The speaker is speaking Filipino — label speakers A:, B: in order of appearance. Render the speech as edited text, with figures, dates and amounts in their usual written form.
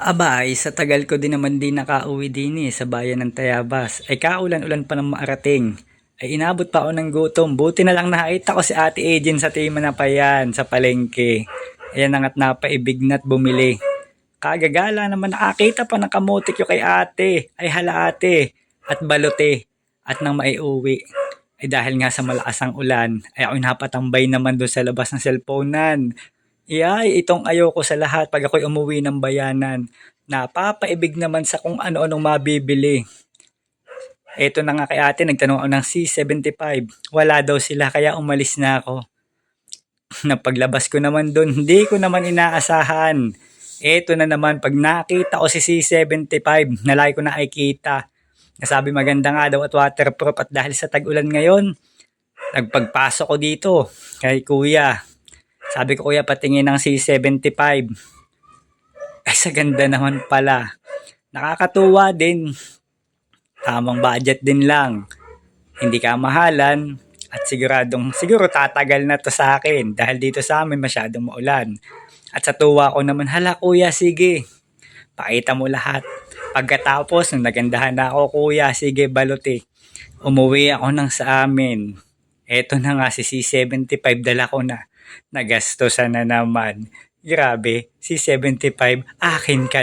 A: Aba, sa tagal ko din naman din nakauwi din sa bayan ng Tayabas. Ay kaulan-ulan pa ng maarating. Ay inabot pa ako ng gutom. Buti na lang nakita ko si Ate Ejin sa Timanapayan, sa palengke. Ayan nangat napaibig na't bumili. Kagagala naman nakakita pa ng kamotik yung kay ate. Ay hala ate. At balote. At nang maiuwi. Ay dahil nga sa malakas ang ulan, ay ako napatambay naman doon sa labas ng cellphonean. Itong ayoko sa lahat pag ako'y umuwi ng bayanan. Napapaibig naman sa kung ano-anong mabibili. Eto na nga kay ate, nagtanong ako ng C75. Wala daw sila kaya umalis na ako. Napaglabas ko naman doon, hindi ko naman inaasahan. Eto na naman, pag nakita ko si C75, nalaki ko na nakikita. Nasabi maganda nga daw at waterproof at dahil sa tag-ulan ngayon, nagpagpasok ko dito kay kuya. Sabi ko kuya patingin ng C75. Ay sa ganda naman pala. Nakakatuwa din. Tamang budget din lang. Hindi ka mahalan at siguro tatagal na to sa akin dahil dito sa amin masyadong maulan. At sa tuwa ko naman, hala kuya sige. Pakita mo lahat. Pagkatapos nung nagandahan na ako kuya, sige baluti. Umuwi ako ng sa amin. Eto na nga si C75 dala ko na. Nagastosan na naman. Grabe, C75 akin ka